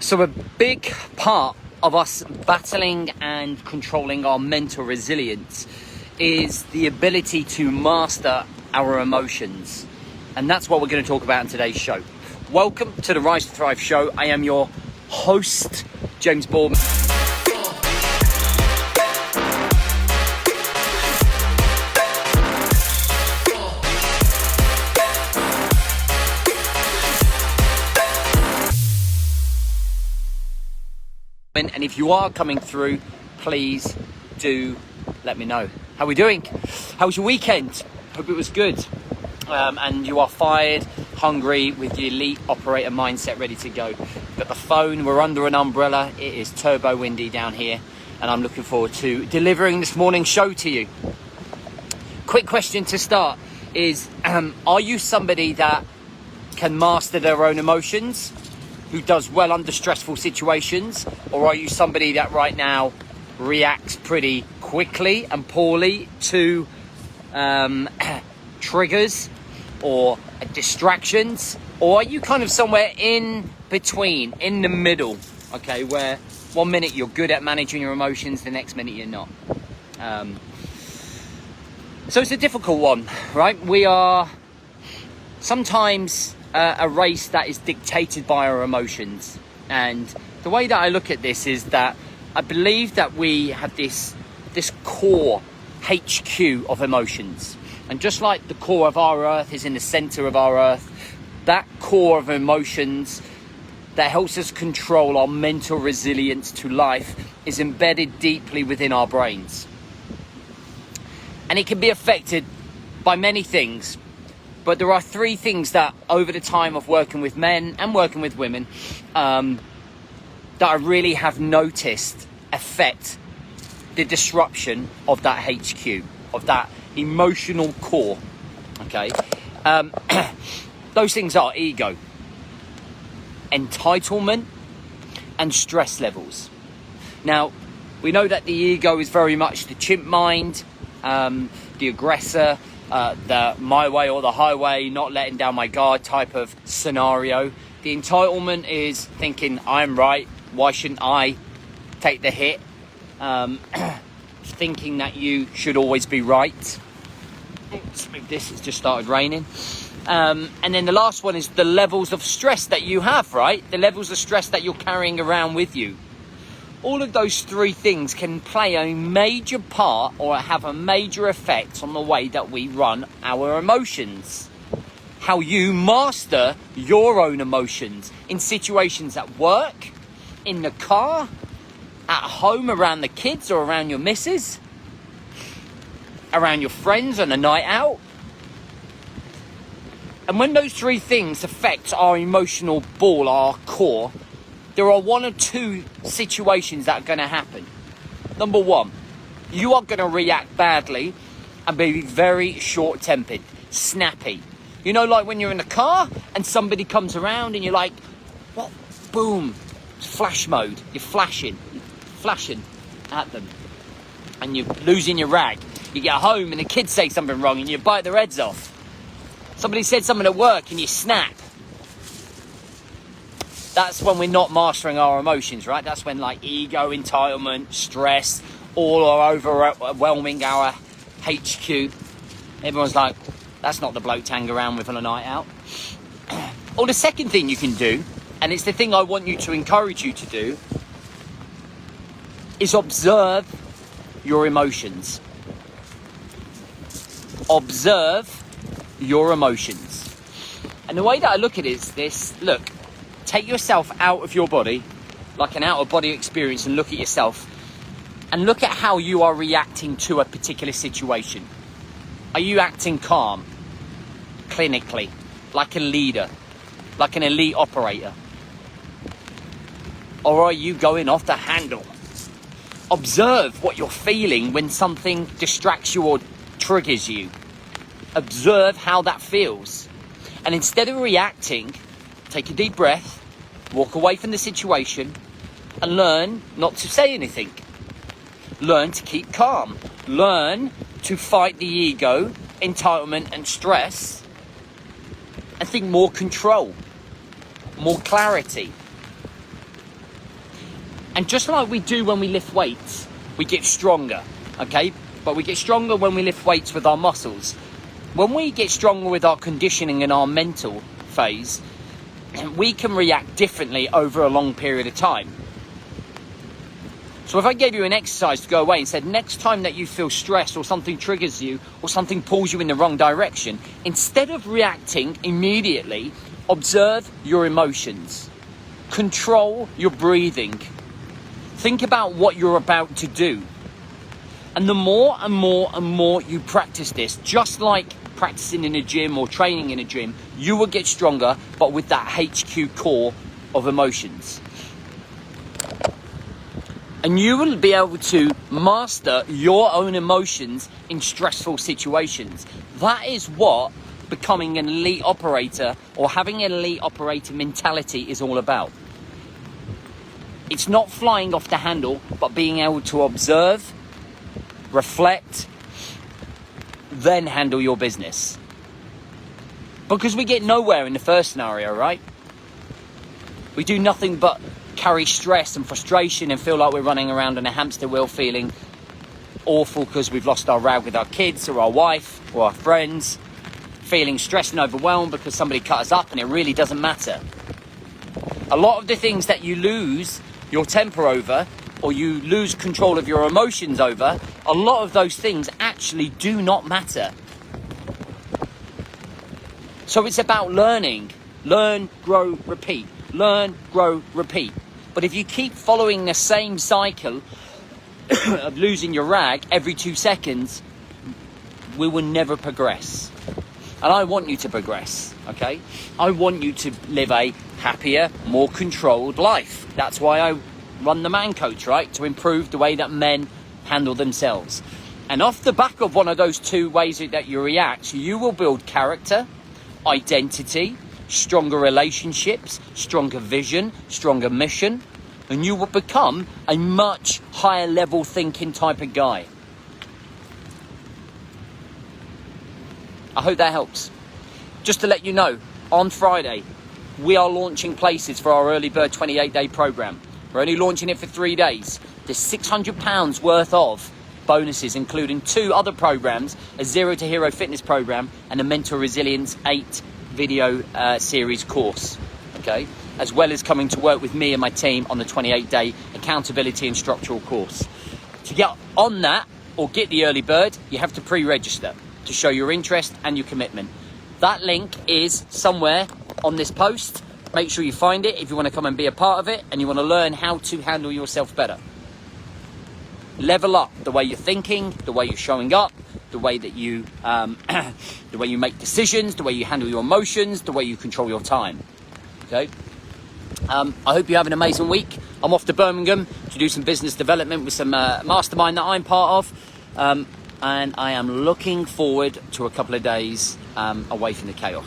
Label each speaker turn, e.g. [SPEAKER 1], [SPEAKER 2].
[SPEAKER 1] So a big part of us battling and controlling our mental resilience is the ability to master our emotions. And that's what we're going to talk about in today's show. Welcome to the Rise to Thrive show. I am your host, James Bourne. And if you are coming through, please do let me know. How are we doing? How was your weekend? Hope it was good. And you are fired, hungry, with the elite operator mindset ready to go. We've got the phone, we're under an umbrella. It is turbo windy down here. And I'm looking forward to delivering this morning's show to you. Quick question to start is, are you somebody that can master their own emotions? Who does well under stressful situations? Or are you somebody that right now reacts pretty quickly and poorly to triggers or distractions? Or are you kind of somewhere in between, in the middle, okay, where 1 minute you're good at managing your emotions, the next minute you're not? So it's a difficult one, right? We are sometimes a race that is dictated by our emotions. And the way that I look at this is that I believe that we have this core HQ of emotions. And just like the core of our earth is in the center of our earth, that core of emotions that helps us control our mental resilience to life is embedded deeply within our brains. And it can be affected by many things. But there are three things that over the time of working with men and working with women that I really have noticed affect the disruption of that HQ, of that emotional core, okay? Those things are ego, entitlement, and stress levels. Now, we know that the ego is very much the chimp mind, the aggressor, the my way or the highway, not letting down my guard type of scenario. The entitlement is thinking, I'm right, why shouldn't I take the hit? Thinking that you should always be right. Let's move this, it's just started raining. And then the last one is the levels of stress that you have, right? The levels of stress that you're carrying around with you. All of those three things can play a major part or have a major effect on the way that we run our emotions. How you master your own emotions in situations at work, in the car, at home around the kids or around your missus, around your friends on a night out. And when those three things affect our emotional ball, our core, there are one or two situations that are going to happen. Number one, you are going to react badly and be very short-tempered, snappy. You know, like when you're in the car and somebody comes around and you're like, what? Boom, flash mode. You're flashing at them and you're losing your rag. You get home and the kids say something wrong and you bite their heads off. Somebody said something at work and you snap. That's when we're not mastering our emotions, right? That's when like ego, entitlement, stress, all are overwhelming our HQ. Everyone's like, that's not the bloke to hang around with on a night out. Or the second thing you can do, and it's the thing I want you to encourage you to do, is observe your emotions. Observe your emotions. And the way that I look at it is this, look, take yourself out of your body, like an out-of-body experience, and look at yourself and look at how you are reacting to a particular situation. Are you acting calm, clinically, like a leader, like an elite operator? Or are you going off the handle? Observe what you're feeling when something distracts you or triggers you. Observe how that feels. And instead of reacting, take a deep breath, walk away from the situation, and learn not to say anything. Learn to keep calm. Learn to fight the ego, entitlement, and stress, and think more control, more clarity. And just like we do when we lift weights, we get stronger, okay? But we get stronger when we lift weights with our muscles. When we get stronger with our conditioning and our mental phase, we can react differently over a long period of time. So if I gave you an exercise to go away and said, next time that you feel stressed or something triggers you or something pulls you in the wrong direction, instead of reacting immediately, observe your emotions. Control your breathing. Think about what you're about to do. And the more and more and more you practice this, just like practicing in a gym or training in a gym, you will get stronger, but with that HQ core of emotions. And you will be able to master your own emotions in stressful situations. That is what becoming an elite operator or having an elite operator mentality is all about. It's not flying off the handle, but being able to observe, reflect, then handle your business. Because we get nowhere in the first scenario, right? We do nothing but carry stress and frustration and feel like we're running around in a hamster wheel, feeling awful because we've lost our rag with our kids or our wife or our friends, feeling stressed and overwhelmed because somebody cut us up and it really doesn't matter. A lot of the things that you lose your temper over, or you lose control of your emotions over, a lot of those things actually do not matter. So it's about learning. Learn, grow, repeat. Learn, grow, repeat. But if you keep following the same cycle of losing your rag every 2 seconds, we will never progress. And I want you to progress, okay? I want you to live a happier, more controlled life. That's why I run the Man Coach, right? To improve the way that men handle themselves. And off the back of one of those two ways that you react, you will build character, identity, stronger relationships, stronger vision, stronger mission, and you will become a much higher level thinking type of guy. I hope that helps. Just to let you know, on Friday, we are launching places for our early bird 28-day program. We're only launching it for 3 days. There's £600 worth of bonuses, including 2 other programs, a Zero to Hero fitness program and a Mental Resilience 8 video series course, okay? As well as coming to work with me and my team on the 28-day accountability and structural course. To get on that or get the early bird, you have to pre-register to show your interest and your commitment. That link is somewhere on this post. Make sure you find it if you want to come and be a part of it and you want to learn how to handle yourself better. Level up the way you're thinking, the way you're showing up, the way that you the way you make decisions, the way you handle your emotions, the way you control your time. Okay? I hope you have an amazing week. I'm off to Birmingham to do some business development with some mastermind that I'm part of. And I am looking forward to a couple of days away from the chaos.